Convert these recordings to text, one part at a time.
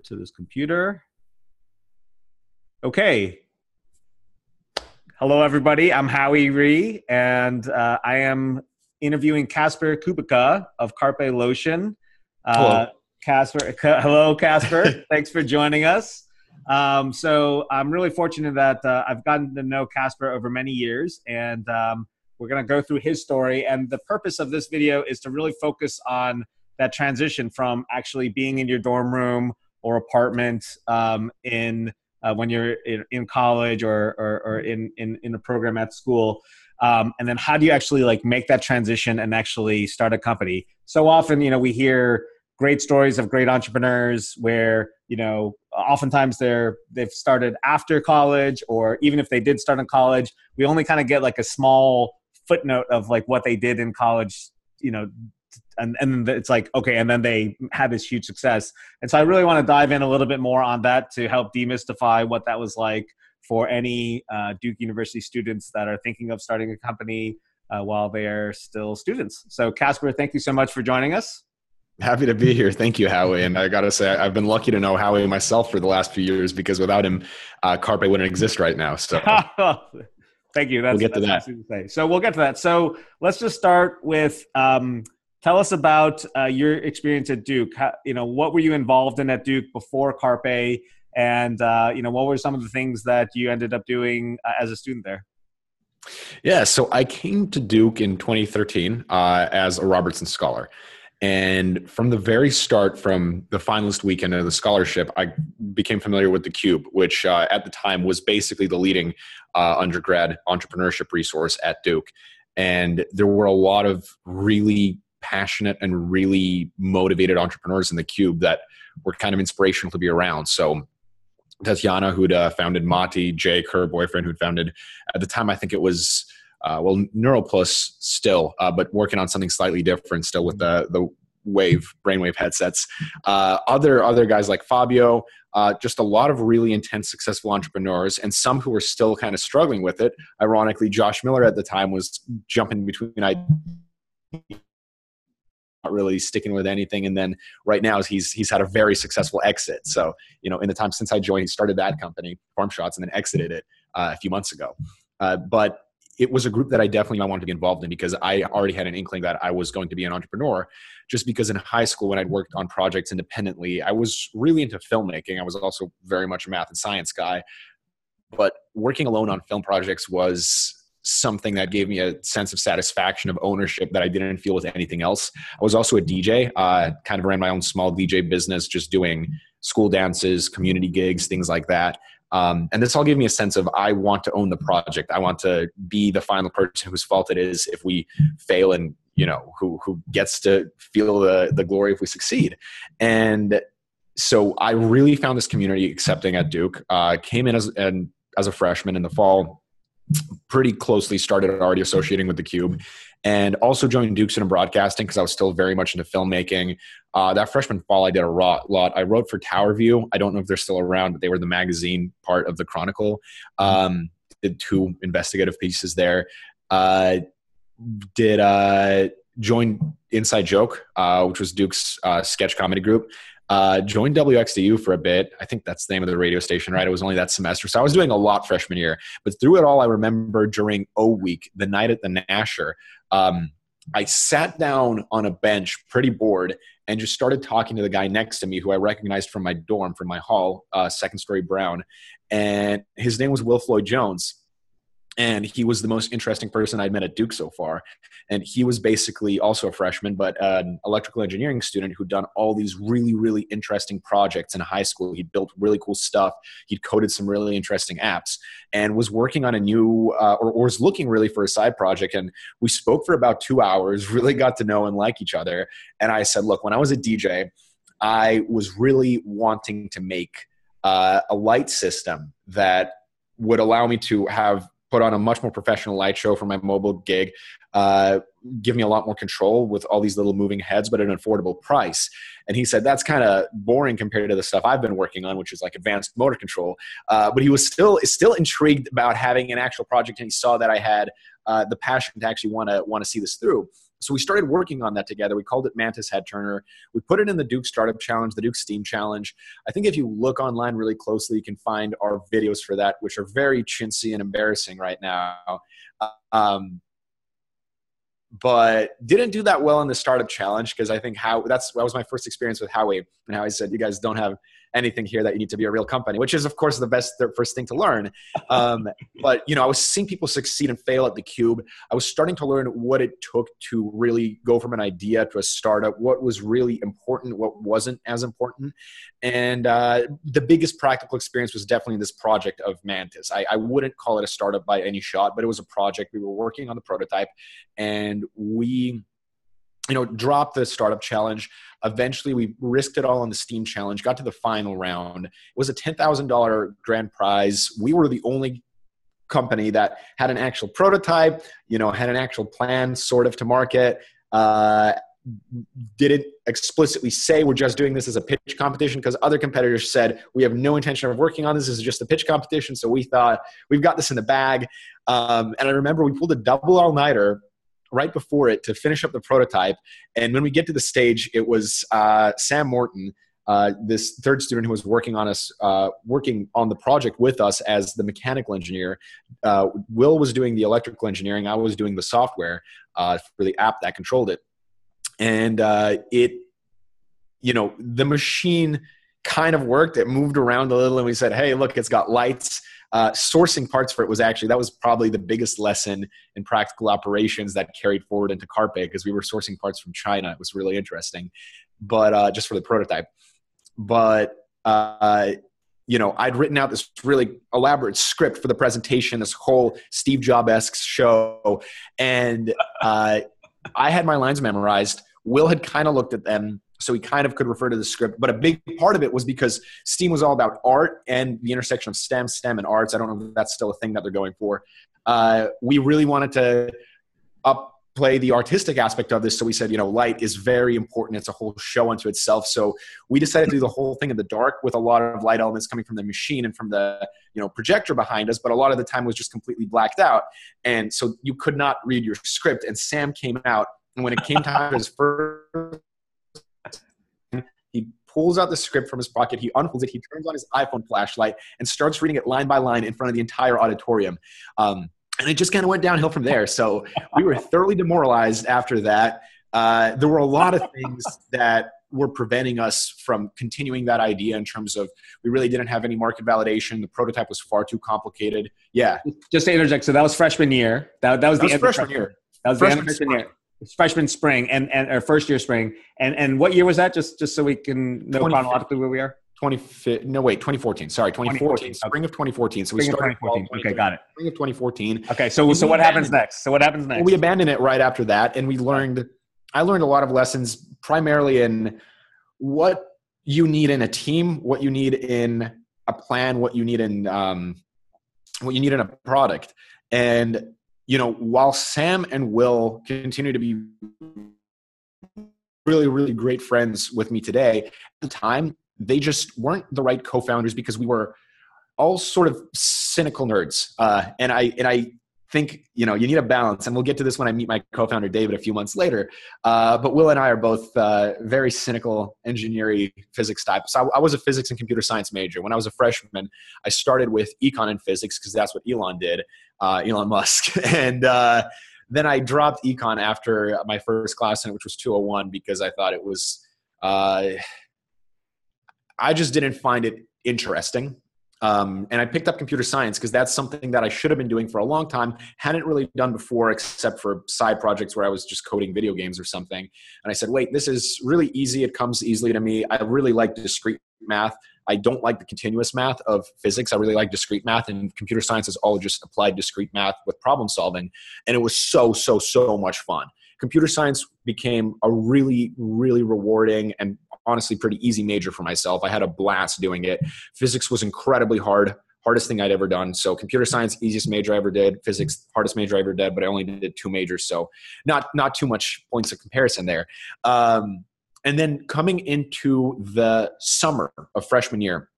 to this computer. Okay. Hello, everybody. I'm Howie Ree, and I am interviewing Kasper Kubica of Carpe Lotion. Hello. Hello, Kasper. Thanks for joining us. So I'm really fortunate that I've gotten to know Kasper over many years, and we're going to go through his story. And the purpose of this video is to really focus on that transition from actually being in your dorm room or apartment when you're in college or in a program at school. And then how do you actually like make that transition and actually start a company? So often, we hear great stories of great entrepreneurs where, oftentimes they've started after college, or even if they did start in college, we only kind of get like a small footnote of like what they did in college, and it's like, okay, and then they had this huge success. And so I really want to dive in a little bit more on that to help demystify what that was like for any Duke University students that are thinking of starting a company while they're still students. So Kasper, thank you so much for joining us. Happy to be here. Thank you, Howie. And I got to say, I've been lucky to know Howie myself for the last few years, because without him, Carpe wouldn't exist right now. So thank you. We'll get to that. To say. So we'll get to that. So let's just start with, tell us about your experience at Duke. What were you involved in at Duke before Carpe? And, what were some of the things that you ended up doing as a student there? Yeah, so I came to Duke in 2013 as a Robertson Scholar. And from the very start, from the finalist weekend of the scholarship, I became familiar with the Cube, which at the time was basically the leading undergrad entrepreneurship resource at Duke. And there were a lot of really passionate and really motivated entrepreneurs in the Cube that were kind of inspirational to be around. So Tatiana, who'd founded Mati, Jake, her boyfriend, who'd founded, at the time, I think it was, NeuroPlus still, but working on something slightly different still with the brainwave headsets. Other guys like Fabio, just a lot of really intense, successful entrepreneurs, and some who were still kind of struggling with it. Ironically, Josh Miller at the time was jumping between ideas, not really sticking with anything. And then right now he's had a very successful exit. So, in the time since I joined, he started that company, Farm Shots, and then exited it a few months ago. But it was a group that I wanted to be involved in, because I already had an inkling that I was going to be an entrepreneur, just because in high school, when I'd worked on projects independently, I was really into filmmaking. I was also very much a math and science guy, but working alone on film projects was something that gave me a sense of satisfaction, of ownership, that I didn't feel with anything else. I was also a DJ, kind of ran my own small DJ business, just doing school dances, community gigs, things like that. And this all gave me a sense of, I want to own the project. I want to be the final person whose fault it is if we fail, and, who gets to feel the glory if we succeed. And so I really found this community accepting at Duke. Came in as a freshman in the fall, pretty closely started already associating with the Cube, and also joined Duke Center Broadcasting because I was still very much into filmmaking. That freshman fall, I did a lot. I wrote for Tower View. I don't know if they're still around, but they were the magazine part of the Chronicle. Did 2 investigative pieces there. Joined Inside Joke, which was Duke's sketch comedy group. Joined WXDU for a bit. I think that's the name of the radio station, right? It was only that semester. So I was doing a lot freshman year. But through it all, I remember during O Week, the night at the Nasher, I sat down on a bench, pretty bored, and just started talking to the guy next to me, who I recognized from my dorm, from my hall, second story Brown. And his name was Will Floyd Jones. And he was the most interesting person I'd met at Duke so far. And he was basically also a freshman, but an electrical engineering student who'd done all these really, really interesting projects in high school. He'd built really cool stuff. He'd coded some really interesting apps, and was working on a new, or was looking really for a side project. And we spoke for about 2 hours, really got to know and like each other. And I said, look, when I was a DJ, I was really wanting to make a light system that would allow me to put on a much more professional light show for my mobile gig, give me a lot more control with all these little moving heads, but at an affordable price. And he said, that's kind of boring compared to the stuff I've been working on, which is like advanced motor control. But he was still intrigued about having an actual project. And he saw that I had the passion to actually want to see this through. So we started working on that together. We called it Mantis Head Turner. We put it in the Duke Startup Challenge, the Duke Steam Challenge. I think if you look online really closely, you can find our videos for that, which are very chintzy and embarrassing right now. But didn't do that well in the Startup Challenge because I think that was my first experience with Howie. And Howie said, you guys don't have anything here that you need to be a real company, which is, of course, the first thing to learn. But, I was seeing people succeed and fail at the Cube. I was starting to learn what it took to really go from an idea to a startup, what was really important, what wasn't as important. And the biggest practical experience was definitely this project of Mantis. I wouldn't call it a startup by any shot, but it was a project. We were working on the prototype, and we dropped the Startup Challenge. Eventually, we risked it all on the Steam Challenge, got to the final round. It was a $10,000 grand prize. We were the only company that had an actual prototype, had an actual plan sort of to market. Didn't explicitly say we're just doing this as a pitch competition because other competitors said we have no intention of working on this. This is just a pitch competition. So we thought we've got this in the bag. And I remember we pulled a double all-nighter right before it to finish up the prototype. And when we get to the stage, it was Sam Morton, this third student who was working on the project with us as the mechanical engineer. Will was doing the electrical engineering. I was doing the software for the app that controlled it. And the machine kind of worked. It moved around a little, and we said, hey, look, it's got lights. Sourcing parts for it that was probably the biggest lesson in practical operations that carried forward into Carpe, because we were sourcing parts from China. It was really interesting, but just for the prototype. But, I'd written out this really elaborate script for the presentation, this whole Steve Jobs-esque show. And I had my lines memorized. Will had kind of looked at them, so he kind of could refer to the script. But a big part of it was because Steam was all about art and the intersection of STEM and arts. I don't know if that's still a thing that they're going for. We really wanted to upplay the artistic aspect of this. So we said, light is very important. It's a whole show unto itself. So we decided to do the whole thing in the dark with a lot of light elements coming from the machine and from the projector behind us. But a lot of the time was just completely blacked out. And so you could not read your script. And Sam came out. And when it came time for his first, he pulls out the script from his pocket, he unfolds it, he turns on his iPhone flashlight and starts reading it line by line in front of the entire auditorium. And it just kind of went downhill from there. So we were thoroughly demoralized after that. There were a lot of things that were preventing us from continuing that idea in terms of we really didn't have any market validation. The prototype was far too complicated. Yeah. Just to interject, so that was freshman year. That was the end freshman year. That was the end of freshman year. Freshman spring and or first year spring. And what year was that? Just so we can know chronologically where we are. 2014. Sorry, 2014. Spring of 2014. So we started 2014. Okay, got it. Spring of 2014. Okay, so what happens next? Well, we abandoned it right after that, and I learned a lot of lessons, primarily in what you need in a team, what you need in a plan, what you need in a product. And while Sam and Will continue to be really, really great friends with me today, at the time, they just weren't the right co-founders because we were all sort of cynical nerds. And I think, you need a balance. And we'll get to this when I meet my co-founder, David, a few months later. But Will and I are both very cynical engineering physics types. So I was a physics and computer science major. When I was a freshman, I started with econ and physics because that's what Elon did, Elon Musk. And then I dropped econ after my first class in it, which was 201, because I thought it was, I just didn't find it interesting. And I picked up computer science because that's something that I should have been doing for a long time, hadn't really done before except for side projects where I was just coding video games or something. And I said, wait, this is really easy. It comes easily to me. I really like discrete math. I don't like the continuous math of physics. I really like discrete math, and computer science is all just applied discrete math with problem solving. And it was so much fun. Computer science became a really, really rewarding and honestly pretty easy major for myself. I had a blast doing it. Physics was incredibly hard, hardest thing I'd ever done. So computer science, easiest major I ever did. Physics, hardest major I ever did, but I only did 2 majors. So not too much points of comparison there. And then coming into the summer of freshman year,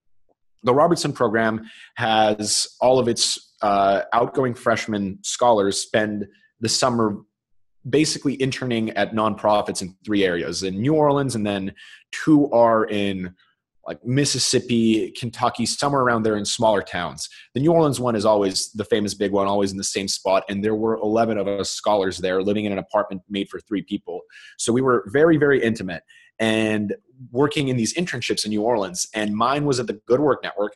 the Robertson program has all of its outgoing freshman scholars spend the summer basically interning at nonprofits in 3 areas, in New Orleans, and then 2 are in like Mississippi, Kentucky, somewhere around there in smaller towns. The New Orleans one is always the famous big one, always in the same spot. And there were 11 of us scholars there living in an apartment made for 3 people. So we were very, very intimate and working in these internships in New Orleans. And mine was at the Good Work Network,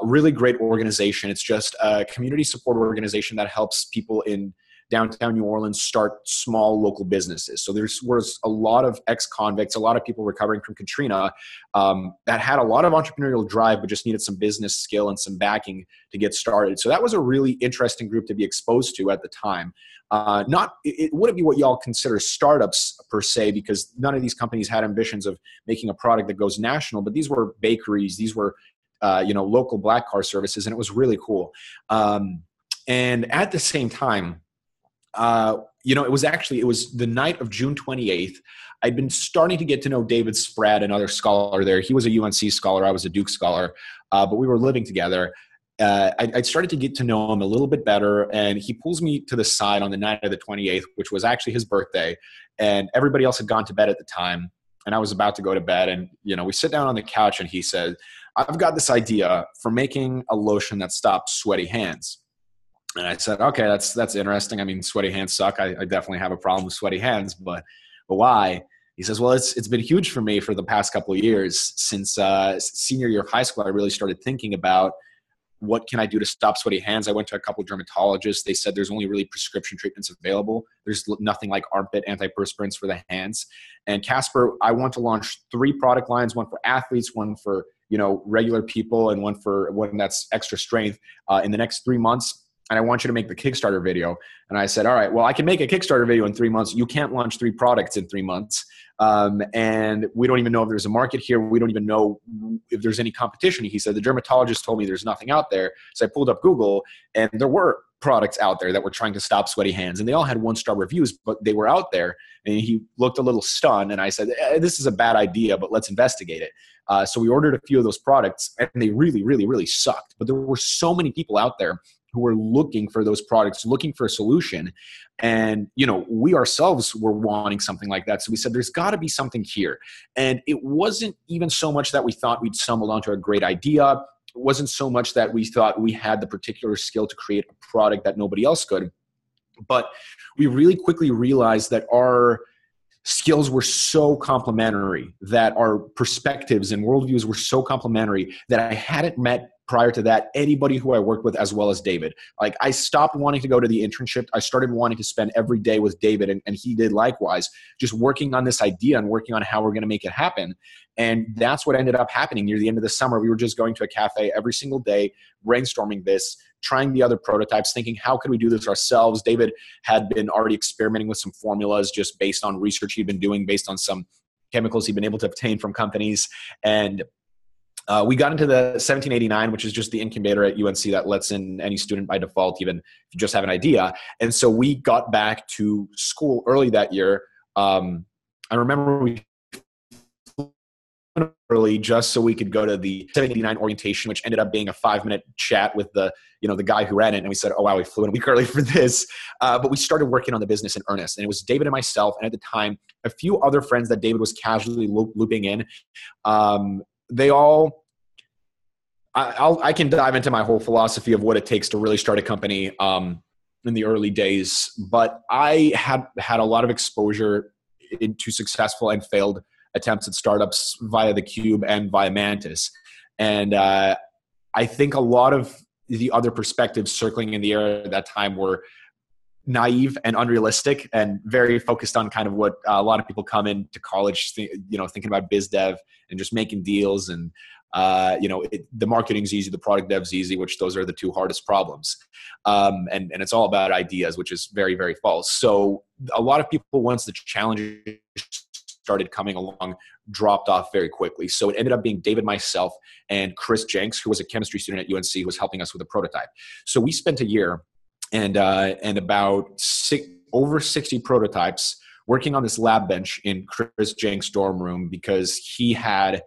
really great organization. It's just a community support organization that helps people in downtown New Orleans start small local businesses. So there was a lot of ex-convicts, a lot of people recovering from Katrina that had a lot of entrepreneurial drive, but just needed some business skill and some backing to get started. So that was a really interesting group to be exposed to at the time. It wouldn't be what y'all consider startups per se, because none of these companies had ambitions of making a product that goes national, but these were bakeries, these were local black car services, and it was really cool. And at the same time, it was the night of June 28th. I'd been starting to get to know David Spratt, another scholar there. He was a UNC scholar. I was a Duke scholar, but we were living together. I started to get to know him a little bit better, and he pulls me to the side on the night of the 28th, which was actually his birthday, and everybody else had gone to bed at the time, and I was about to go to bed, and we sit down on the couch, and he said, "I've got this idea for making a lotion that stops sweaty hands." And I said, okay, that's interesting. I mean, sweaty hands suck. I definitely have a problem with sweaty hands, but why? He says, well, it's been huge for me for the past couple of years. Since senior year of high school, I really started thinking about what can I do to stop sweaty hands. I went to a couple of dermatologists. They said there's only really prescription treatments available. There's nothing like armpit anti-perspirants for the hands. And Kasper, I want to launch 3 product lines, one for athletes, one for regular people, and one that's extra strength in the next 3 months. And I want you to make the Kickstarter video. And I said, all right, well, I can make a Kickstarter video in 3 months. You can't launch 3 products in 3 months. And we don't even know if there's a market here. We don't even know if there's any competition. He said, the dermatologist told me there's nothing out there. So I pulled up Google, and there were products out there that were trying to stop sweaty hands. And they all had 1-star reviews, but they were out there. And he looked a little stunned. And I said, this is a bad idea, but let's investigate it. So we ordered a few of those products, and they really, really, really sucked. But there were so many people out there who were looking for those products, looking for a solution. And, we ourselves were wanting something like that. So we said, there's got to be something here. And it wasn't even so much that we thought we'd stumbled onto a great idea. It wasn't so much that we thought we had the particular skill to create a product that nobody else could. But we really quickly realized that our skills were so complementary, that our perspectives and worldviews were so complementary, that I hadn't met prior to that anybody who I worked with as well as David. Like, I stopped wanting to go to the internship. I started wanting to spend every day with David, and he did likewise, just working on this idea and working on how we're going to make it happen. And that's what ended up happening near the end of the summer. We were just going to a cafe every single day, brainstorming this, trying the other prototypes, thinking, how could we do this ourselves? David had been already experimenting with some formulas just based on research he'd been doing, based on some chemicals he'd been able to obtain from companies. And we got into the 1789, which is just the incubator at UNC that lets in any student by default, even if you just have an idea. And so we got back to school early that year. I remember we early just so we could go to the 1789 orientation, which ended up being a 5-minute chat with the guy who ran it. And we said, oh, wow, we flew in a week early for this. But we started working on the business in earnest. And it was David and myself, and at the time, a few other friends that David was casually looping in. I can dive into my whole philosophy of what it takes to really start a company in the early days, but I had a lot of exposure into successful and failed attempts at startups via the Cube and via Mantis. And I think a lot of the other perspectives circling in the air at that time were naive and unrealistic, and very focused on kind of what a lot of people come into college, thinking about biz dev and just making deals. And, the marketing's easy, the product dev's easy, which those are the 2 hardest problems. And it's all about ideas, which is very, very false. So a lot of people, once the challenges started coming along, dropped off very quickly. So it ended up being David, myself, and Chris Jenks, who was a chemistry student at UNC, who was helping us with a prototype. So we spent a year and about over 60 prototypes working on this lab bench in Chris Jenks' dorm room, because he had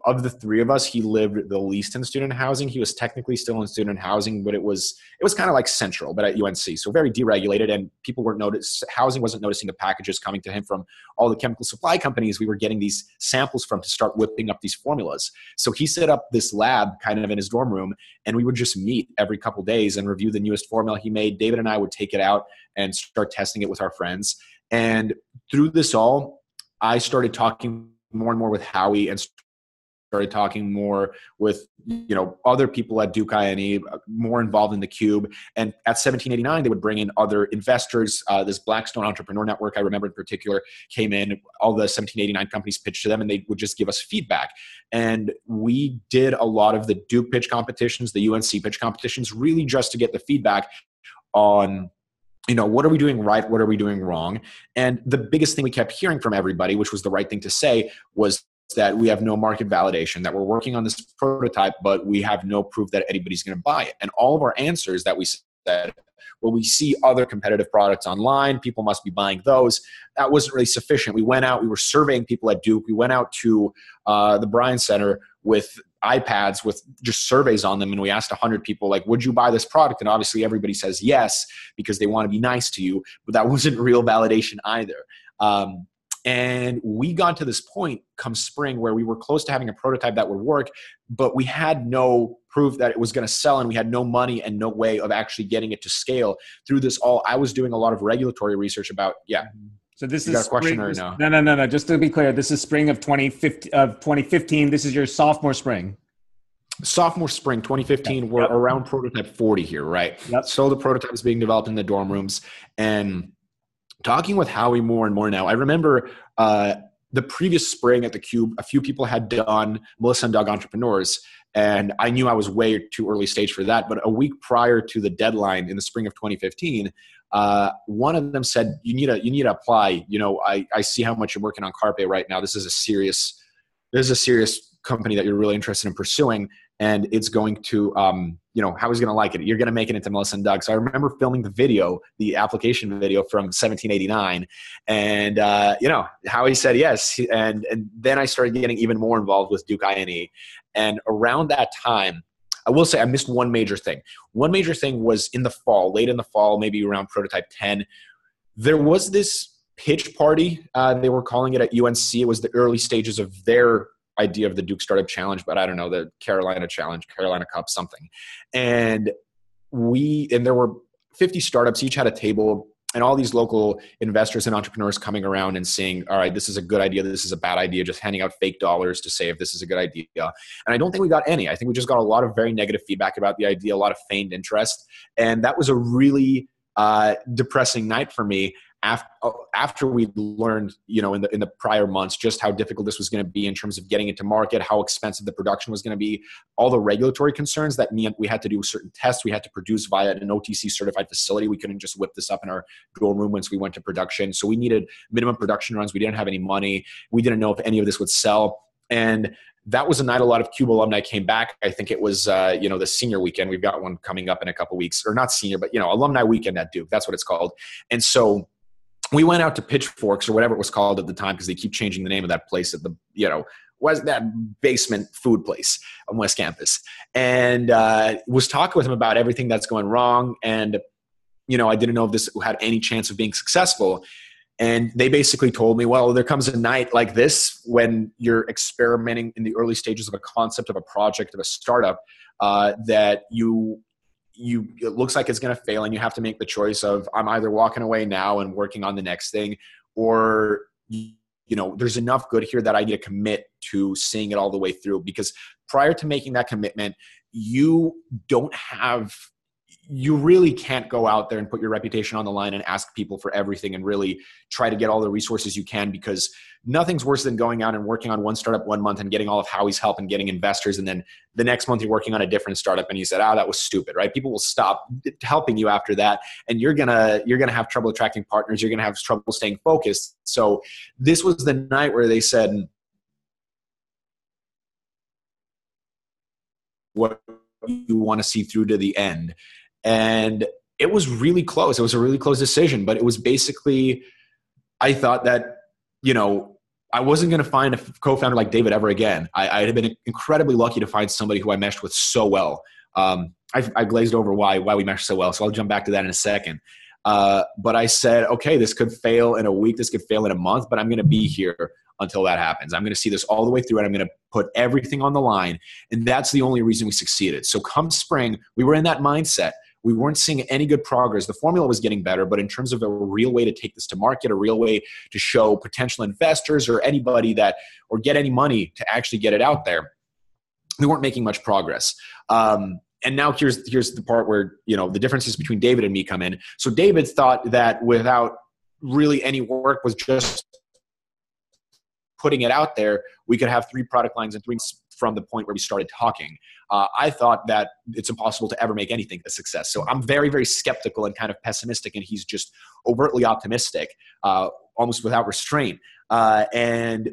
of the three of us, he lived the least in student housing. He was technically still in student housing, but it was kind of like central, but at UNC. So very deregulated, and people weren't housing wasn't noticing the packages coming to him from all the chemical supply companies we were getting these samples from to start whipping up these formulas. So he set up this lab kind of in his dorm room, and we would just meet every couple days and review the newest formula he made. David and I would take it out and start testing it with our friends. And through this all, I started talking more and more with Howie and started talking more with, other people at Duke INE, more involved in the Cube. And at 1789, they would bring in other investors. This Blackstone Entrepreneur Network, I remember in particular, came in. All the 1789 companies pitched to them, and they would just give us feedback. And we did a lot of the Duke pitch competitions, the UNC pitch competitions, really just to get the feedback on, what are we doing right? What are we doing wrong? And the biggest thing we kept hearing from everybody, which was the right thing to say, was that we have no market validation, that we're working on this prototype, but we have no proof that anybody's going to buy it. And all of our answers that we said, well, we see other competitive products online, people must be buying those. That wasn't really sufficient. We went out, we were surveying people at Duke. We went out to the Bryan Center with iPads with just surveys on them, and we asked 100 people, like, would you buy this product? And obviously everybody says yes, because they want to be nice to you, but that wasn't real validation either. And we got to this point come spring where we were close to having a prototype that would work, but we had no proof that it was going to sell, and we had no money and no way of actually getting it to scale. Through this all, I was doing a lot of regulatory research about, So this you is got a question spring, or no? No. Just to be clear, this is spring of 2015. This is your sophomore spring. Sophomore spring 2015, we're around prototype 40 here, right? Yep. So the prototype is being developed in the dorm rooms, and talking with Howie more and more now. I remember the previous spring at the Cube, a few people had done Melissa and Doug Entrepreneurs, and I knew I was way too early stage for that. But a week prior to the deadline in the spring of 2015, one of them said, you need to apply. I see how much you're working on Carpe right now. This is a serious company that you're really interested in pursuing, and it's going to, Howie's going to like it. You're going to make it into Melissa and Doug. So I remember filming the application video from 1789, and, Howie said yes. And then I started getting even more involved with Duke INE. And around that time, I will say I missed one major thing. One major thing was in the fall, late in the fall, maybe around prototype 10, there was this pitch party. They were calling it at UNC. It was the early stages of their idea of the Duke Startup Challenge, but I don't know, the Carolina Challenge, Carolina Cup, something. And there were 50 startups, each had a table, and all these local investors and entrepreneurs coming around and saying, all right, this is a good idea, this is a bad idea, just handing out fake dollars to say if this is a good idea. And I don't think we got any. I think we just got a lot of very negative feedback about the idea, a lot of feigned interest. And that was a really depressing night for me. After we learned, in the prior months, just how difficult this was going to be in terms of getting it to market, how expensive the production was going to be, all the regulatory concerns that meant we had to do certain tests we had to produce via an OTC certified facility. We couldn't just whip this up in our dorm room once we went to production. So we needed minimum production runs. We didn't have any money. We didn't know if any of this would sell. And that was a night a lot of Cube alumni came back. I think it was, the senior weekend. We've got one coming up in a couple weeks, or not senior, but, alumni weekend at Duke. That's what it's called. And so we went out to Pitchforks, or whatever it was called at the time, because they keep changing the name of that place at the, was that basement food place on West Campus, and was talking with him about everything that's going wrong. And, I didn't know if this had any chance of being successful. And they basically told me, well, there comes a night like this when you're experimenting in the early stages of a concept, of a project, of a startup, that it looks like it's going to fail, and you have to make the choice of, I'm either walking away now and working on the next thing, or, there's enough good here that I need to commit to seeing it all the way through. Because prior to making that commitment, you really can't go out there and put your reputation on the line and ask people for everything and really try to get all the resources you can, because nothing's worse than going out and working on one startup one month and getting all of Howie's help and getting investors. And then the next month you're working on a different startup and you said, that was stupid, right? People will stop helping you after that. And you're going to have trouble attracting partners. You're going to have trouble staying focused. So this was the night where they said, what you want to see through to the end. And it was really close. It was a really close decision, but it was basically, I thought that, I wasn't going to find a co-founder like David ever again. I had been incredibly lucky to find somebody who I meshed with so well. I glazed over why we meshed so well, so I'll jump back to that in a second. But I said, okay, this could fail in a week, this could fail in a month, but I'm going to be here until that happens. I'm going to see this all the way through, and I'm going to put everything on the line. And that's the only reason we succeeded. So come spring, we were in that mindset. We weren't seeing any good progress. The formula was getting better, but in terms of a real way to take this to market, a real way to show potential investors or anybody or get any money to actually get it out there, we weren't making much progress. And now here's the part where, the differences between David and me come in. So David thought that without really any work, was just putting it out there, we could have 3 product lines in 3 months from the point where we started talking. I thought that it's impossible to ever make anything a success. So I'm very, very skeptical and kind of pessimistic, and he's just overtly optimistic, almost without restraint. And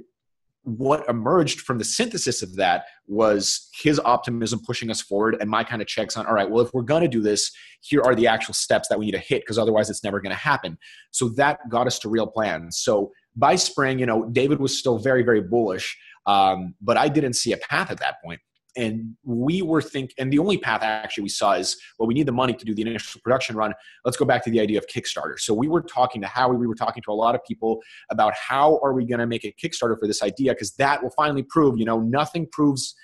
what emerged from the synthesis of that was his optimism pushing us forward, and my kind of checks on, all right, well, if we're going to do this, here are the actual steps that we need to hit, because otherwise it's never going to happen. So that got us to real plans. So by spring, David was still very, very bullish, but I didn't see a path at that point. And we were and the only path actually we saw is, well, we need the money to do the initial production run. Let's go back to the idea of Kickstarter. So we were talking to Howie, we were talking to a lot of people about how are we going to make a Kickstarter for this idea? Because that will finally prove, nothing proves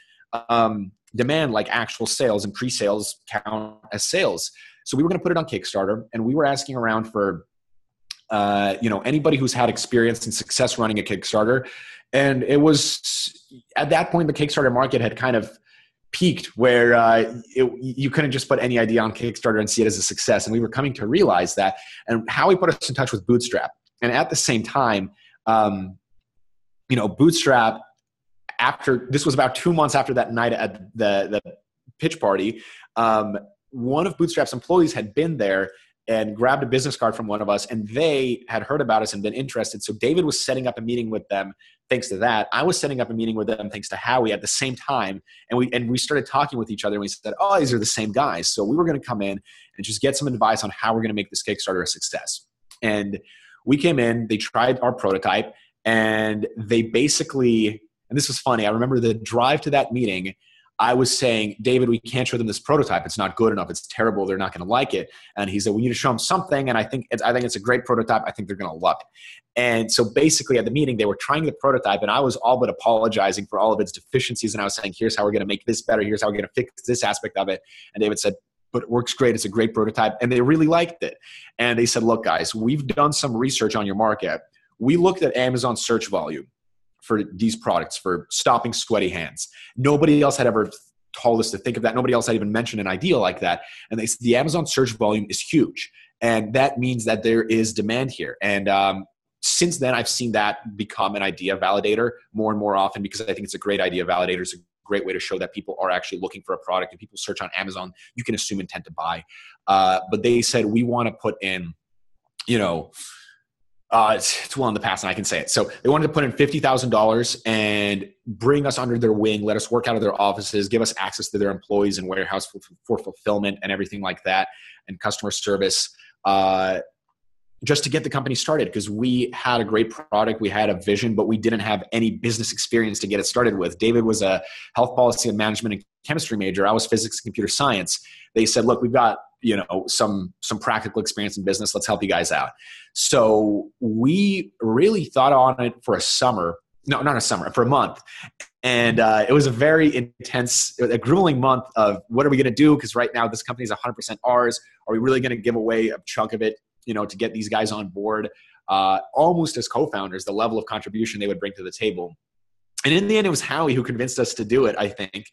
demand like actual sales, and pre-sales count as sales. So we were going to put it on Kickstarter, and we were asking around for anybody who's had experience and success running a Kickstarter. And it was at that point, the Kickstarter market had kind of peaked where you couldn't just put any idea on Kickstarter and see it as a success. And we were coming to realize that. And Howie put us in touch with Bootstrap. And at the same time, Bootstrap, this was about 2 months after that night at the pitch party, one of Bootstrap's employees had been there and grabbed a business card from one of us, and they had heard about us and been interested. So David was setting up a meeting with them thanks to that. I was setting up a meeting with them thanks to Howie at the same time. And we started talking with each other, and we said, oh, these are the same guys. So we were going to come in and just get some advice on how we're going to make this Kickstarter a success. And we came in, they tried our prototype, and they basically, and this was funny, I remember the drive to that meeting, I was saying, David, we can't show them this prototype. It's not good enough. It's terrible. They're not going to like it. And he said, we need to show them something. And I think it's a great prototype. I think they're going to love it. And so basically at the meeting, they were trying the prototype, and I was all but apologizing for all of its deficiencies. And I was saying, here's how we're going to make this better. Here's how we're going to fix this aspect of it. And David said, but it works great. It's a great prototype. And they really liked it. And they said, look, guys, we've done some research on your market. We looked at Amazon search volume for these products for stopping sweaty hands. Nobody else had ever told us to think of that. Nobody else had even mentioned an idea like that. And they said the Amazon search volume is huge. And that means that there is demand here. And since then, I've seen that become an idea validator more and more often, because I think it's a great idea validator. It's a great way to show that people are actually looking for a product. And people search on Amazon, you can assume intent to buy. But they said, we want to put in, it's well in the past, and I can say it. So they wanted to put in $50,000 and bring us under their wing, let us work out of their offices, give us access to their employees and warehouse for fulfillment and everything like that, and customer service, just to get the company started, because we had a great product, we had a vision, but we didn't have any business experience to get it started with. David was a health policy and management and chemistry major. I was physics and computer science. They said, look, we've got some practical experience in business. Let's help you guys out. So we really thought on it for a summer. No, not a summer, for a month. And it was a very intense, a grueling month of what are we going to do? Because right now this company is 100% ours. Are we really going to give away a chunk of it, to get these guys on board, almost as co-founders, the level of contribution they would bring to the table? And in the end, it was Howie who convinced us to do it, I think.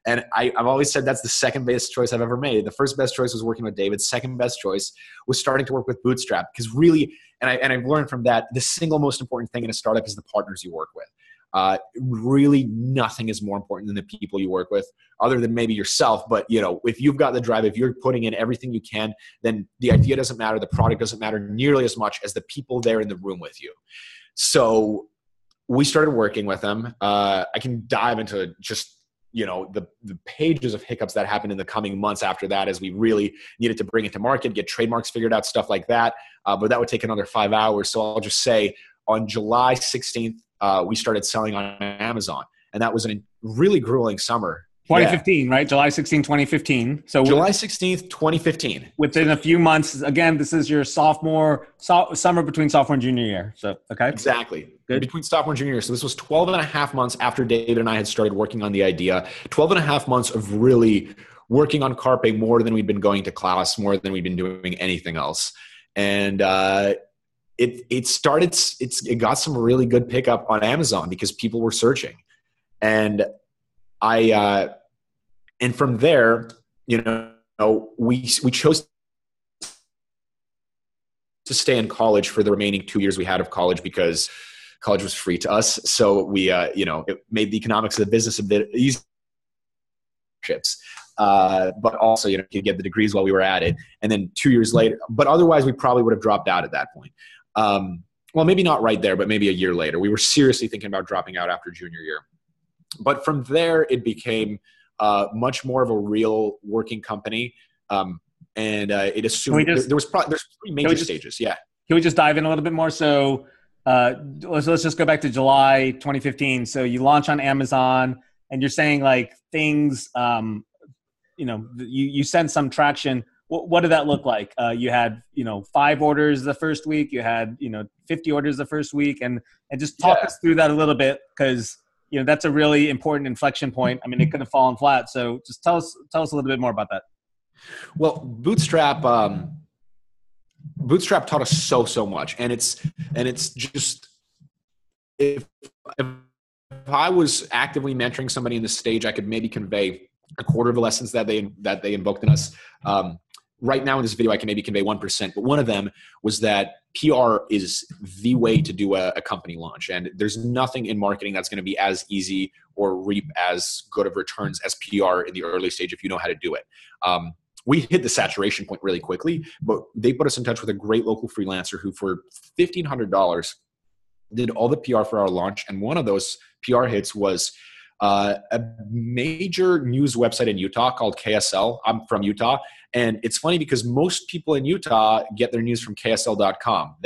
And I've always said that's the second best choice I've ever made. The first best choice was working with David. Second best choice was starting to work with Bootstrap. Because really, and I've learned from that, the single most important thing in a startup is the partners you work with. Really, nothing is more important than the people you work with, other than maybe yourself. But, if you've got the drive, if you're putting in everything you can, then the idea doesn't matter. The product doesn't matter nearly as much as the people there in the room with you. So we started working with them. I can dive into just, the pages of hiccups that happened in the coming months after that, as we really needed to bring it to market, get trademarks figured out, stuff like that. But that would take another 5 hours. So I'll just say on July 16th, we started selling on Amazon. And that was a really grueling summer. 2015, right? July 16, 2015. So July 16th, 2015. Within a few months, again, this is your summer between sophomore and junior year. So, okay. Exactly. Good. Between sophomore and junior year. So this was 12 and a half months after David and I had started working on the idea. 12 and a half months of really working on Carpe more than we'd been going to class, more than we'd been doing anything else. And it got some really good pickup on Amazon because people were searching. And and from there, we chose to stay in college for the remaining 2 years we had of college because college was free to us. So we, it made the economics of the business a bit easier. But also, you could get the degrees while we were at it. And then 2 years later, but otherwise we probably would have dropped out at that point. Well, maybe not right there, but maybe a year later. We were seriously thinking about dropping out after junior year. But from there, it became much more of a real working company. And it assumed there's three major stages. Yeah. Can we just dive in a little bit more? So let's just go back to July 2015. So you launch on Amazon and you're saying like things, you sense some traction. What did that look like? You had, 5 orders the first week. You had, 50 orders the first week. And just talk us through that a little bit because that's a really important inflection point. I mean, it could have fallen flat. So just tell us a little bit more about that. Well, Bootstrap taught us so much. And it's just, if I was actively mentoring somebody in the stage, I could maybe convey a quarter of the lessons that they invoked in us. Right now in this video, I can maybe convey 1%, but one of them was that PR is the way to do a company launch. And there's nothing in marketing that's going to be as easy or reap as good of returns as PR in the early stage if you know how to do it. We hit the saturation point really quickly, but they put us in touch with a great local freelancer who for $1,500 did all the PR for our launch. And one of those PR hits was a major news website in Utah called KSL. I'm from Utah. And it's funny because most people in Utah get their news from KSL.com.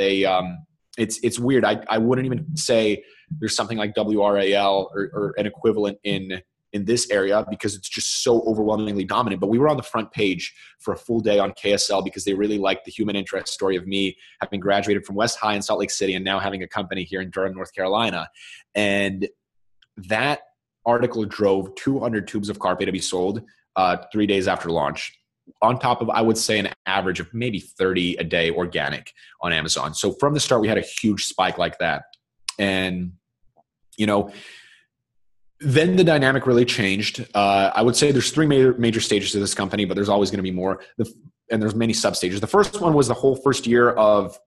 It's weird. I wouldn't even say there's something like WRAL or an equivalent in this area because it's just so overwhelmingly dominant. But we were on the front page for a full day on KSL because they really liked the human interest story of me having graduated from West High in Salt Lake City and now having a company here in Durham, North Carolina. And that article drove 200 tubes of Carpe to be sold 3 days after launch, on top of, I would say, an average of maybe 30 a day organic on Amazon. So from the start, we had a huge spike like that. And, then the dynamic really changed. I would say there's 3 major stages to this company, but there's always going to be more. And there's many sub-stages. The first one was the whole first year of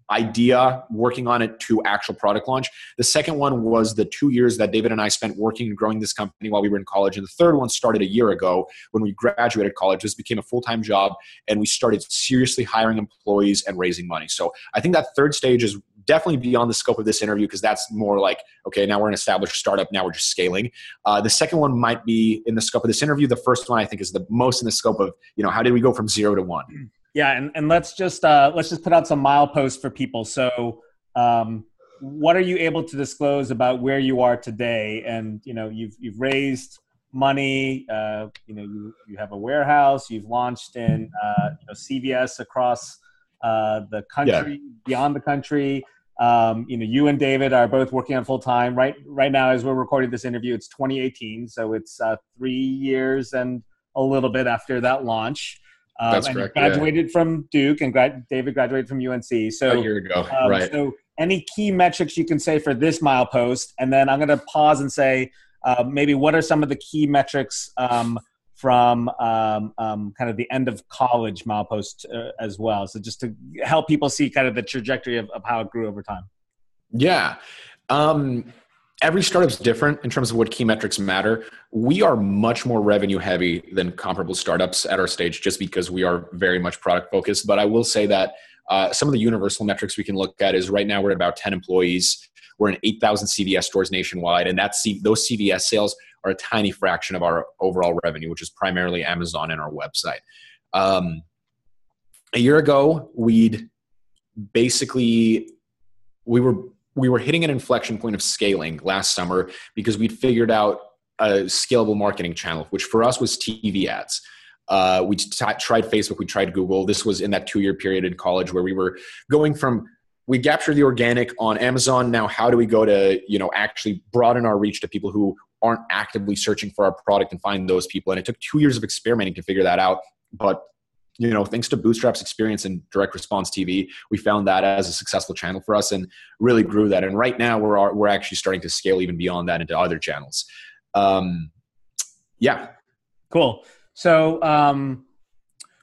idea, working on it to actual product launch. The second one was the 2 years that David and I spent working and growing this company while we were in college. And the third one started a year ago when we graduated college. This became a full-time job and we started seriously hiring employees and raising money. So I think that third stage is definitely beyond the scope of this interview because that's more like, okay, now we're an established startup. Now we're just scaling. The second one might be in the scope of this interview. The first one I think is the most in the scope of, how did we go from 0 to 1? Yeah, and let's just put out some mileposts for people. So, what are you able to disclose about where you are today? And you've raised money. You have a warehouse. You've launched in CVS across the country, beyond the country. You and David are both working on full time. Right now, as we're recording this interview, it's 2018, so it's 3 years and a little bit after that launch. That's and correct. You graduated from Duke, and David graduated from UNC. So a year ago, right? So, any key metrics you can say for this milepost, and then I'm going to pause and say, maybe what are some of the key metrics from kind of the end of college milepost as well? So, just to help people see kind of the trajectory of how it grew over time. Yeah. Every startup is different in terms of what key metrics matter. We are much more revenue heavy than comparable startups at our stage just because we are very much product focused. But I will say that some of the universal metrics we can look at is right now we're at about 10 employees. We're in 8,000 CVS stores nationwide. And those CVS sales are a tiny fraction of our overall revenue, which is primarily Amazon and our website. A year ago, we were we were hitting an inflection point of scaling last summer because we'd figured out a scalable marketing channel, which for us was TV ads. We tried Facebook, we tried Google. This was in that 2-year period in college where we were going from, we captured the organic on Amazon. Now, how do we go to, actually broaden our reach to people who aren't actively searching for our product and find those people? And it took 2 years of experimenting to figure that out. But, thanks to Bootstrap's experience in direct response TV, we found that as a successful channel for us and really grew that. And right now we're actually starting to scale even beyond that into other channels. Yeah. Cool. So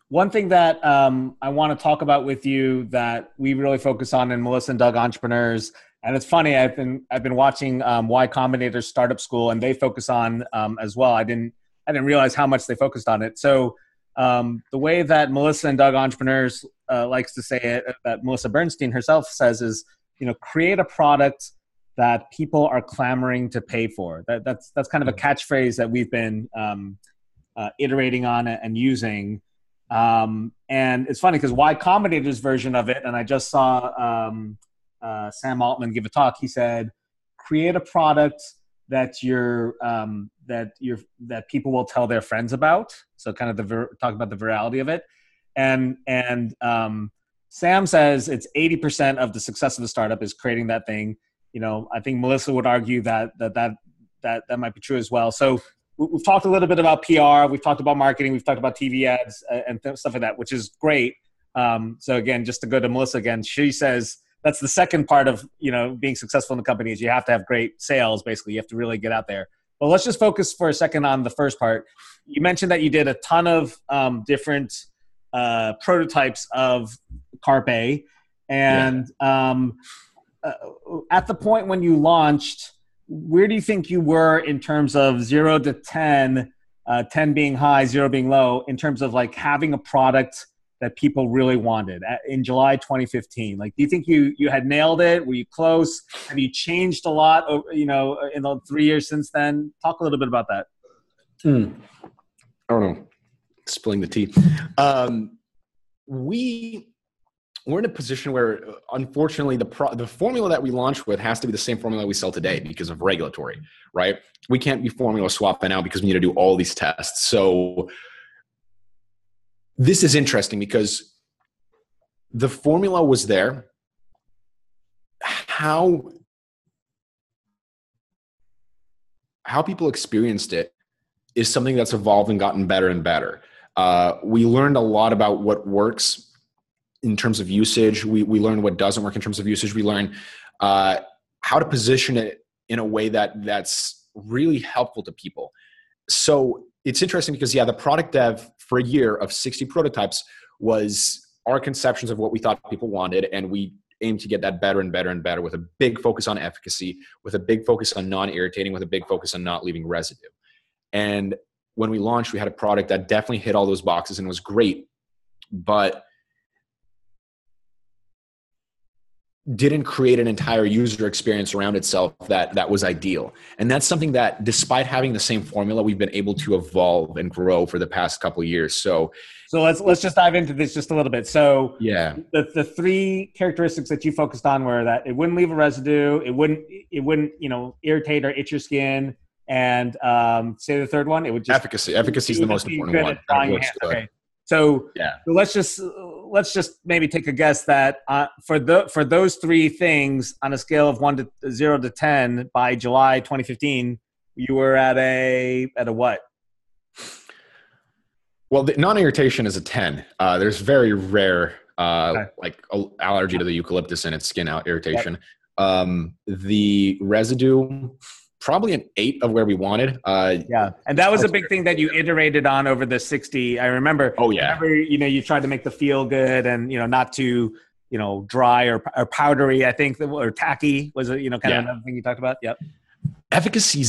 one thing that I want to talk about with you that we really focus on in Melissa and Doug Entrepreneurs, and it's funny, I've been watching Y Combinator's Startup School, and they focus on as well. I didn't realize how much they focused on it. So the way that Melissa and Doug Entrepreneurs likes to say it, that Melissa Bernstein herself says is, create a product that people are clamoring to pay for. That's kind of a catchphrase that we've been iterating on and using. And it's funny because Y Combinator's version of it, and I just saw Sam Altman give a talk. He said, create a product that that people will tell their friends about. So kind of talk about the virality of it. And Sam says it's 80% of the success of the startup is creating that thing. I think Melissa would argue that might be true as well. So we've talked a little bit about PR. We've talked about marketing. We've talked about TV ads and stuff like that, which is great. So again, just to go to Melissa again, she says that's the second part of, being successful in the company is you have to have great sales. Basically, you have to really get out there. But let's just focus for a second on the first part. You mentioned that you did a ton of different prototypes of Carpe. And at the point when you launched, where do you think you were in terms of 0 to 10, 10 being high, 0 being low, in terms of like having a product that people really wanted in July 2015? Like, do you think you had nailed it? Were you close? Have you changed a lot, in the 3 years since then? Talk a little bit about that. I don't know. Spilling the tea. We're in a position where, unfortunately, the formula that we launched with has to be the same formula we sell today because of regulatory, right? We can't be formula swapping out because we need to do all these tests. So this is interesting because the formula was there. How people experienced it is something that's evolved and gotten better and better. We learned a lot about what works in terms of usage. We learn what doesn't work in terms of usage. We learn how to position it in a way that's really helpful to people. So it's interesting because, the product dev for a year of 60 prototypes was our conceptions of what we thought people wanted. And we aimed to get that better and better and better with a big focus on efficacy, with a big focus on non-irritating, with a big focus on not leaving residue. And when we launched, we had a product that definitely hit all those boxes and was great, but didn't create an entire user experience around itself that was ideal. And that's something that, despite having the same formula, we've been able to evolve and grow for the past couple of years. So let's just dive into this just a little bit. So the 3 characteristics that you focused on were that it wouldn't leave a residue, it wouldn't irritate or itch your skin, and say the third one, it would just efficacy is the most important one. Okay. So let's just maybe take a guess that for those 3 things on a scale of 1 to 0 to 10 by July 2015, you were at a what? Well, the non-irritation is a 10. There's very rare like allergy to the eucalyptus in its skin irritation. The residue, probably an 8 of where we wanted. And that was a big thing that you iterated on over the 60. I remember. Oh yeah. You tried to make the feel good and not too dry or powdery. I think or tacky was kind of another thing you talked about. Yep. Efficacy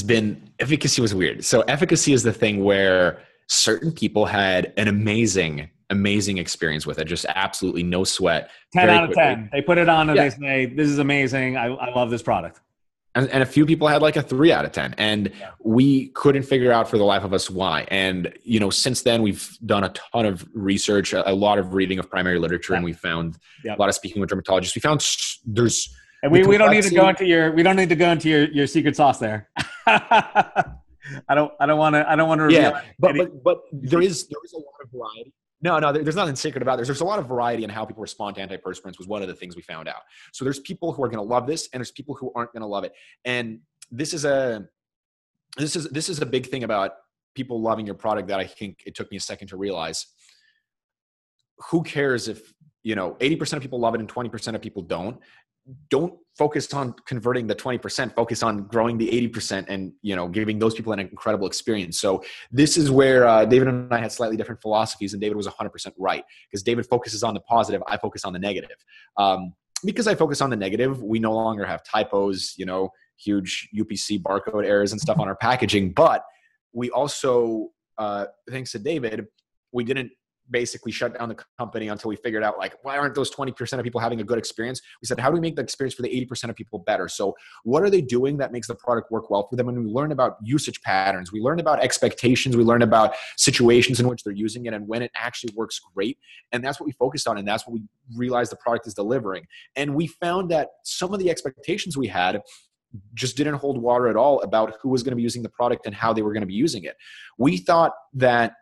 was weird. So efficacy is the thing where certain people had an amazing experience with it. Just absolutely no sweat. 10 out of 10. They put it on and they say, "This is amazing. I love this product." And a few people had like a 3 out of 10, and we couldn't figure out for the life of us why. And, since then we've done a ton of research, a lot of reading of primary literature, and we found a lot of speaking with dermatologists. We found there's And we don't need to go into your secret sauce there. I don't want to reveal. Yeah, but there is a lot of variety. No, there's nothing secret about this. There's a lot of variety in how people respond to antiperspirants was one of the things we found out. So there's people who are going to love this, and there's people who aren't going to love it. And this is a big thing about people loving your product that I think it took me a second to realize. Who cares if 80% of people love it and 20% of people don't focus on converting the 20%, focus on growing the 80% and, giving those people an incredible experience. So this is where David and I had slightly different philosophies, and David was 100% right, because David focuses on the positive. I focus on the negative. Because I focus on the negative, we no longer have typos, huge UPC barcode errors and stuff on our packaging. But we also, thanks to David, we didn't basically shut down the company until we figured out, like, why aren't those 20% of people having a good experience? We said, how do we make the experience for the 80% of people better? So what are they doing that makes the product work well for them? And we learn about usage patterns. We learn about expectations. We learn about situations in which they're using it and when it actually works great. And that's what we focused on. And that's what we realized the product is delivering. And we found that some of the expectations we had just didn't hold water at all about who was going to be using the product and how they were going to be using it. We thought that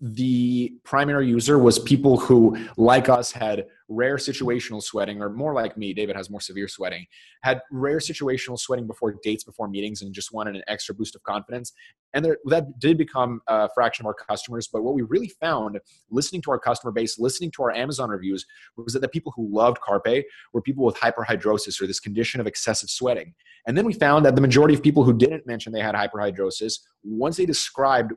the primary user was people who, like us, had rare situational sweating, or more like me, David has more severe sweating, had rare situational sweating before dates, before meetings, and just wanted an extra boost of confidence. And that did become a fraction of our customers. But what we really found, listening to our customer base, listening to our Amazon reviews, was that the people who loved Carpe were people with hyperhidrosis, or this condition of excessive sweating. And then we found that the majority of people who didn't mention they had hyperhidrosis, once they described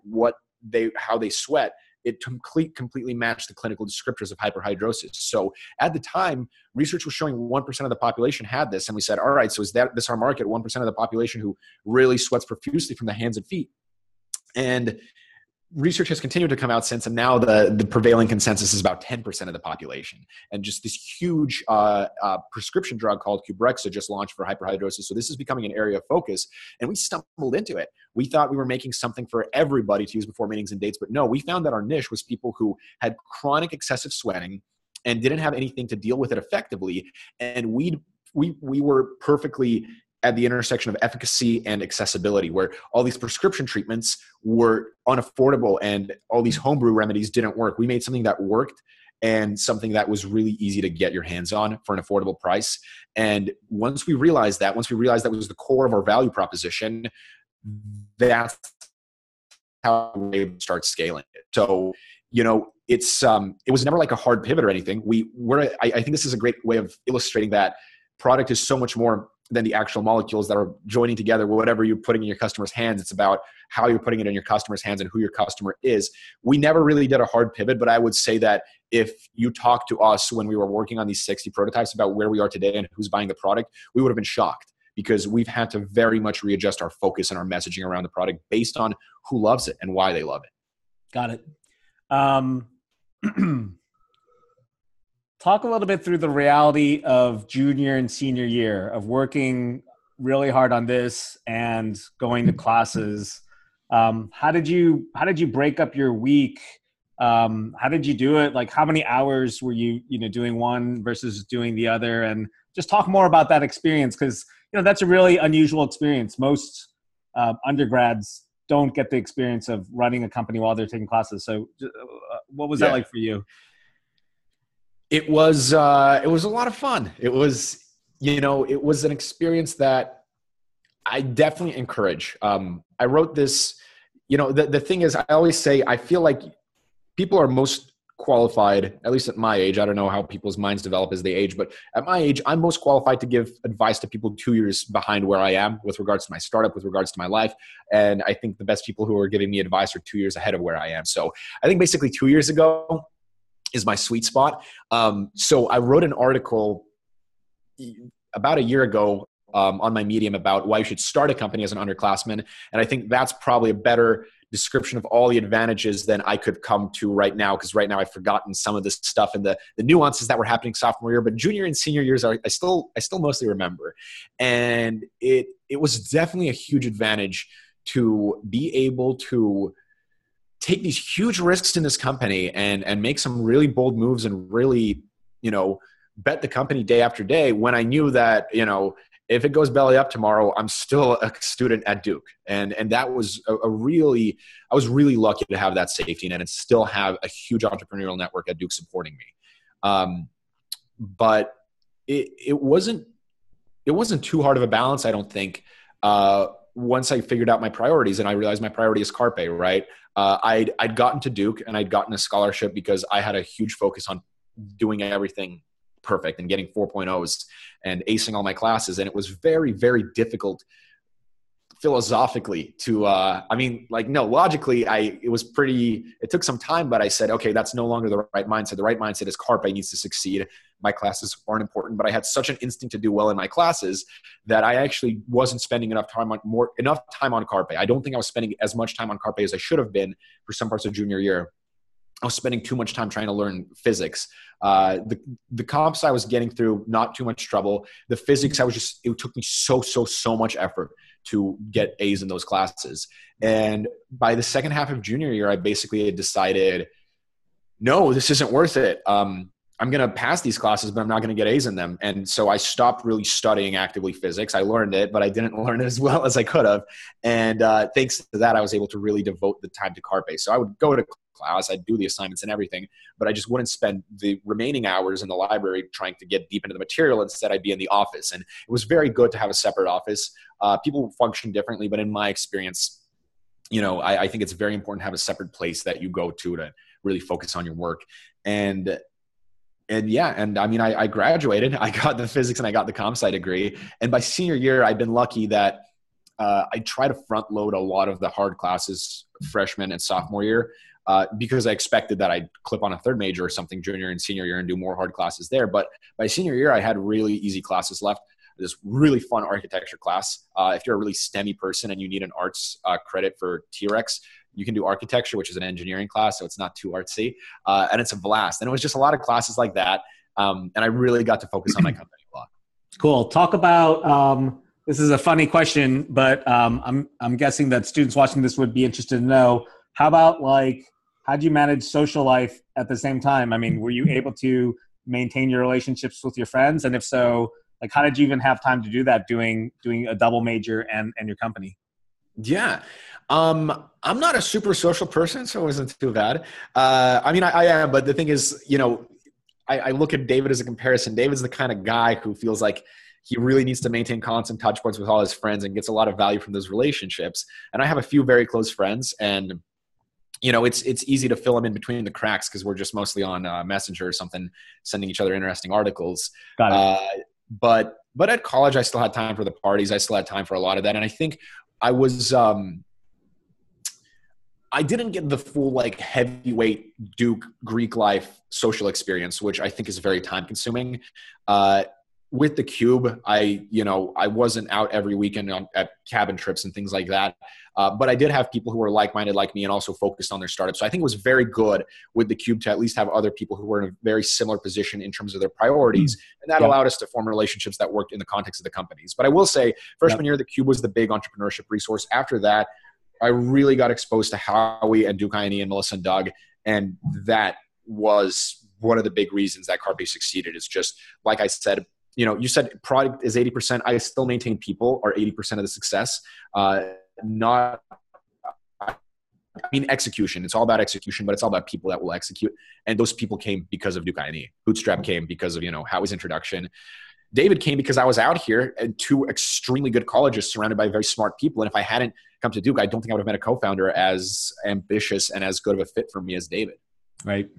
how they sweat, it completely matched the clinical descriptors of hyperhidrosis. So at the time, research was showing 1% of the population had this. And we said, all right, so is this our market, 1% of the population who really sweats profusely from the hands and feet? And research has continued to come out since, and now the prevailing consensus is about 10% of the population. And just this huge prescription drug called Qbrexza just launched for hyperhidrosis. So this is becoming an area of focus, and we stumbled into it. We thought we were making something for everybody to use before meetings and dates, but no, we found that our niche was people who had chronic excessive sweating and didn't have anything to deal with it effectively. And we were perfectly at the intersection of efficacy and accessibility, where all these prescription treatments were unaffordable and all these homebrew remedies didn't work. We made something that worked and something that was really easy to get your hands on for an affordable price. And once we realized that was the core of our value proposition, that's how we start scaling it. So, it was never like a hard pivot or anything. I think this is a great way of illustrating that product is so much more than the actual molecules that are joining together. Whatever you're putting in your customer's hands, it's about how you're putting it in your customer's hands and who your customer is. We never really did a hard pivot, but I would say that if you talked to us when we were working on these 60 prototypes about where we are today and who's buying the product, we would have been shocked, because we've had to very much readjust our focus and our messaging around the product based on who loves it and why they love it. Got it. Talk a little bit through the reality of junior and senior year of working really hard on this and going to classes. How did you break up your week? How did you do it? Like, how many hours were you doing one versus doing the other? And just talk more about that experience, because that's a really unusual experience. Most undergrads don't get the experience of running a company while they're taking classes. So what was that like for you? It was a lot of fun. It was an experience that I definitely encourage. I wrote this, the thing is, I always say, I feel like people are most qualified, at least at my age. I don't know how people's minds develop as they age, but at my age, I'm most qualified to give advice to people 2 years behind where I am with regards to my startup, with regards to my life. And I think the best people who are giving me advice are 2 years ahead of where I am. So I think basically 2 years ago is my sweet spot. So I wrote an article about a year ago on my Medium about why you should start a company as an underclassman. And I think that's probably a better description of all the advantages than I could come to right now, because right now I've forgotten some of this stuff and the nuances that were happening sophomore year, but junior and senior years I still mostly remember. And it was definitely a huge advantage to be able to take these huge risks in this company and make some really bold moves and really, bet the company day after day when I knew that, if it goes belly up tomorrow, I'm still a student at Duke. And that was I was really lucky to have that safety net and still have a huge entrepreneurial network at Duke supporting me. But it wasn't too hard of a balance, I don't think, once I figured out my priorities, and I realized my priority is Carpe, right? I'd gotten to Duke and I'd gotten a scholarship because I had a huge focus on doing everything perfect and getting 4.0s and acing all my classes. And it was very, very difficult philosophically to, logically, it took some time, but I said, okay, that's no longer the right mindset. The right mindset is Carpe needs to succeed. My classes aren't important, but I had such an instinct to do well in my classes that I actually wasn't spending enough time on Carpe. I don't think I was spending as much time on Carpe as I should have been for some parts of junior year. I was spending too much time trying to learn physics. The comps I was getting through, not too much trouble. The physics, it took me so much effort to get A's in those classes. And by the second half of junior year, I basically had decided, no, this isn't worth it. I'm going to pass these classes, but I'm not going to get A's in them. And so I stopped really studying actively physics. I learned it, but I didn't learn it as well as I could have. And thanks to that, I was able to really devote the time to Carpe. So I would go to class, I'd do the assignments and everything, but I just wouldn't spend the remaining hours in the library trying to get deep into the material. Instead, I'd be in the office. And it was very good to have a separate office. People function differently, but in my experience, I think it's very important to have a separate place that you go to really focus on your work. And I graduated. I got the physics and I got the comp sci degree. And by senior year, I've been lucky that I try to front load a lot of the hard classes freshman and sophomore year because I expected that I'd clip on a third major or something junior and senior year and do more hard classes there. But by senior year, I had really easy classes left. This really fun architecture class. If you're a really STEMmy person and you need an arts credit for T-Rex, you can do architecture, which is an engineering class, so it's not too artsy. And it's a blast. And it was just a lot of classes like that. And I really got to focus on my company a lot. Cool. Talk about, this is a funny question, but I'm guessing that students watching this would be interested to know, how about how'd you manage social life at the same time? I mean, were you able to maintain your relationships with your friends? And if so, how did you even have time to do that doing a double major and your company? Yeah. I'm not a super social person, so it wasn't too bad. I am, but the thing is, I look at David as a comparison. David's the kind of guy who feels like he really needs to maintain constant touch points with all his friends and gets a lot of value from those relationships. And I have a few very close friends, and it's easy to fill them in between the cracks because we're just mostly on Messenger or something, sending each other interesting articles. Got it. But at college, I still had time for the parties. I still had time for a lot of that. And I think I was, I didn't get the full heavyweight Duke Greek life social experience, which I think is very time consuming. With the Cube, I wasn't out every weekend at cabin trips and things like that. But I did have people who were like-minded like me and also focused on their startup. So I think it was very good with the Cube to at least have other people who were in a very similar position in terms of their priorities. And that allowed us to form relationships that worked in the context of the companies. But I will say, freshman year, the Cube was the big entrepreneurship resource. After that, I really got exposed to Howie and Duke and Melissa and Doug. And that was one of the big reasons that Carpe succeeded. Is just, like I said, you said product is 80%. I still maintain people are 80% of the success. Execution. It's all about execution, but it's all about people that will execute. And those people came because of Duke INE. Bootstrap came because of, Howie's introduction. David came because I was out here at two extremely good colleges surrounded by very smart people. And if I hadn't come to Duke, I don't think I would have met a co-founder as ambitious and as good of a fit for me as David. Right.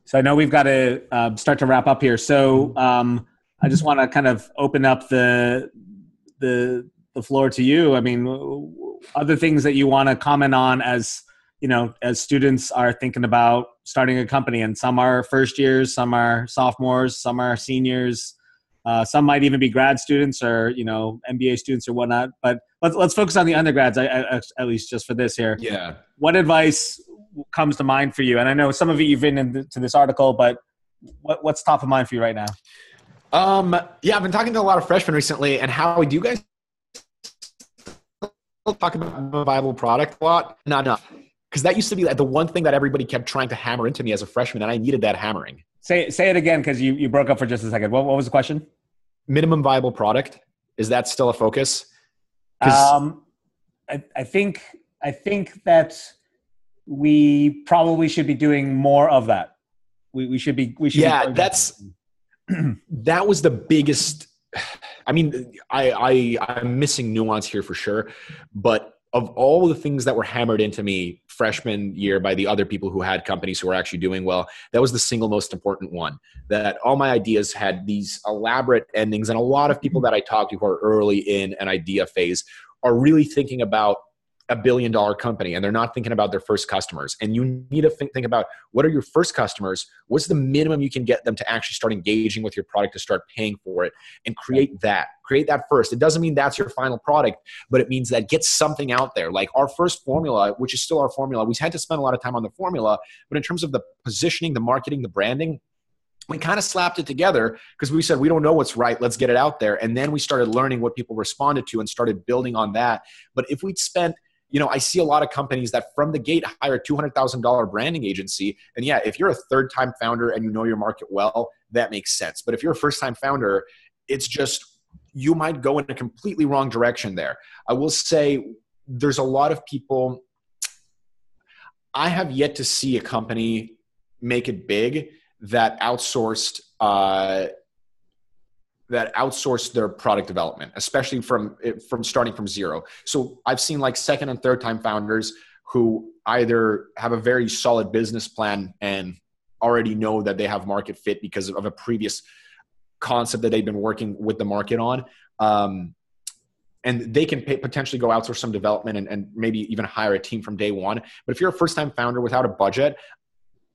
So I know we've got to start to wrap up here. So I just want to kind of open up the floor to you. I mean, other things that you want to comment on as students are thinking about starting a company, and some are first years, some are sophomores, some are seniors, some might even be grad students or, MBA students or whatnot. But let's focus on the undergrads, at least just for this here. Yeah. What advice comes to mind for you? And I know some of it you've written into this article, but what's top of mind for you right now? I've been talking to a lot of freshmen recently. And how do you guys talk about a viable product a lot? Not enough. Because that used to be the one thing that everybody kept trying to hammer into me as a freshman, and I needed that hammering. Say it again, because you broke up for just a second. What was the question? Minimum viable product. Is that still a focus? I think that we probably should be doing more of that. We should be. Yeah, that was the biggest. I mean, I'm missing nuance here for sure, but of all the things that were hammered into me freshman year by the other people who had companies who were actually doing well, that was the single most important one. That all my ideas had these elaborate endings, and a lot of people that I talk to who are early in an idea phase are really thinking about $1 billion company, and they're not thinking about their first customers. And you need to think about, what are your first customers? What's the minimum you can get them to actually start engaging with your product, to start paying for it, and create that first. It doesn't mean that's your final product, but it means that get something out there. Like our first formula, which is still our formula, we had to spend a lot of time on the formula, but in terms of the positioning, the marketing, the branding, we kind of slapped it together because we said, we don't know what's right. Let's get it out there. And then we started learning what people responded to and started building on that. But if we'd spent, I see a lot of companies that from the gate hire a $200,000 branding agency. And yeah, if you're a third-time founder and you know your market well, that makes sense. But if you're a first-time founder, it's just, you might go in a completely wrong direction there. I will say there's a lot of people, I have yet to see a company make it big that outsourced their product development, especially from starting from zero. So I've seen like second and third time founders who either have a very solid business plan and already know that they have market fit because of a previous concept that they've been working with the market on. And they can potentially go outsource some development and maybe even hire a team from day one. But if you're a first time founder without a budget,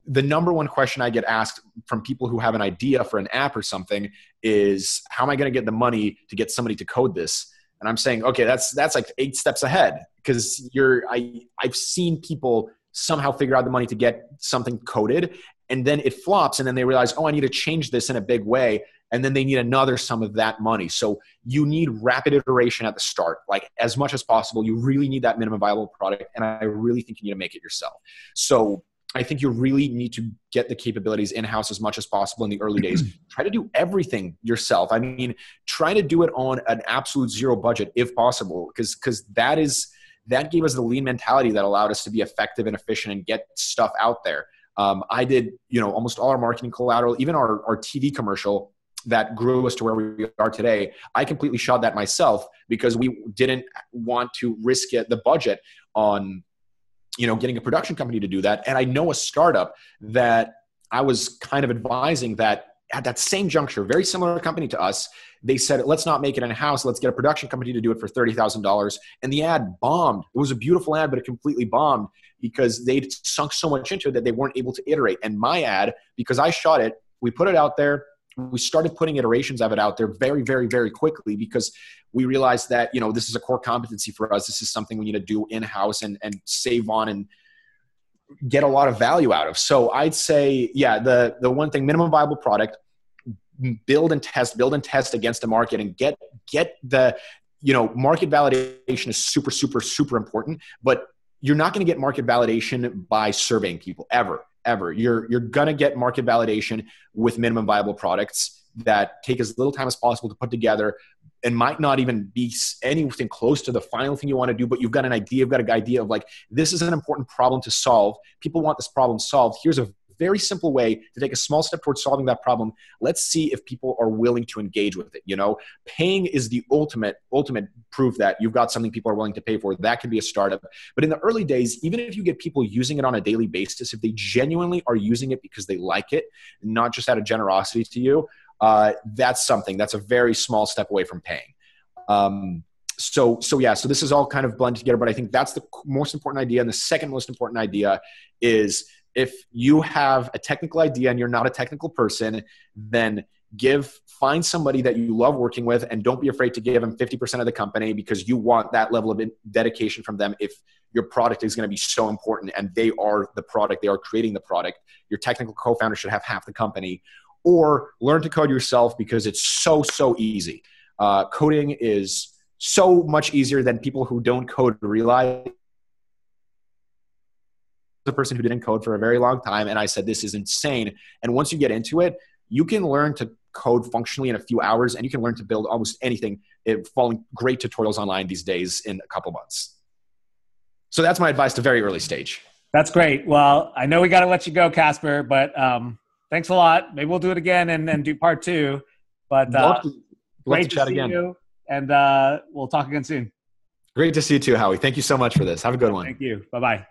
the number one question I get asked from people who have an idea for an app or something is, how am I going to get the money to get somebody to code this? And I'm saying, okay, that's like 8 steps ahead, because I've seen people somehow figure out the money to get something coded, and then it flops, and then they realize, oh, I need to change this in a big way, and then they need another sum of that money. So you need rapid iteration at the start, like as much as possible. You really need that minimum viable product, and I really think you need to make it yourself. So I think you really need to get the capabilities in-house as much as possible in the early days. Try to do everything yourself. I mean, try to do it on an absolute zero budget if possible, because that gave us the lean mentality that allowed us to be effective and efficient and get stuff out there. I did, almost all our marketing collateral, even our TV commercial that grew us to where we are today. I completely shot that myself because we didn't want to risk the budget on getting a production company to do that. And I know a startup that I was kind of advising that at that same juncture, very similar company to us, they said, let's not make it in-house. Let's get a production company to do it for $30,000. And the ad bombed. It was a beautiful ad, but it completely bombed because they'd sunk so much into it that they weren't able to iterate. And my ad, because I shot it, we put it out there. We started putting iterations of it out there very, very, very quickly because we realized that, this is a core competency for us. This is something we need to do in-house and save on and get a lot of value out of. So I'd say, yeah, the one thing, minimum viable product, build and test against the market, and get the, market validation is super, super, super important, but you're not going to get market validation by surveying people ever. You're going to get market validation with minimum viable products that take as little time as possible to put together and might not even be anything close to the final thing you want to do, but you've got an idea. You've got an idea of like, this is an important problem to solve. People want this problem solved. Here's a very simple way to take a small step towards solving that problem. Let's see if people are willing to engage with it. Paying is the ultimate proof that you've got something people are willing to pay for. That can be a startup. But in the early days, even if you get people using it on a daily basis, if they genuinely are using it because they like it, not just out of generosity to you, that's a very small step away from paying. So this is all kind of blended together, but I think that's the most important idea. And the second most important idea is, if you have a technical idea and you're not a technical person, then find somebody that you love working with, and don't be afraid to give them 50% of the company, because you want that level of dedication from them. If your product is going to be so important and they are the product, they are creating the product, your technical co-founder should have half the company. Or learn to code yourself, because it's so easy. Coding is so much easier than people who don't code realize. a person who didn't code for a very long time, and I said, this is insane. And once you get into it, you can learn to code functionally in a few hours, and you can learn to build almost anything, following great tutorials online these days in a couple months. So that's my advice to very early stage. That's great. Well, I know we got to let you go, Kasper, but thanks a lot. Maybe we'll do it again and do part 2. But love great to chat see again. You, and we'll talk again soon. Great to see you too, Howie. Thank you so much for this. Have a good one. Thank you. Bye-bye.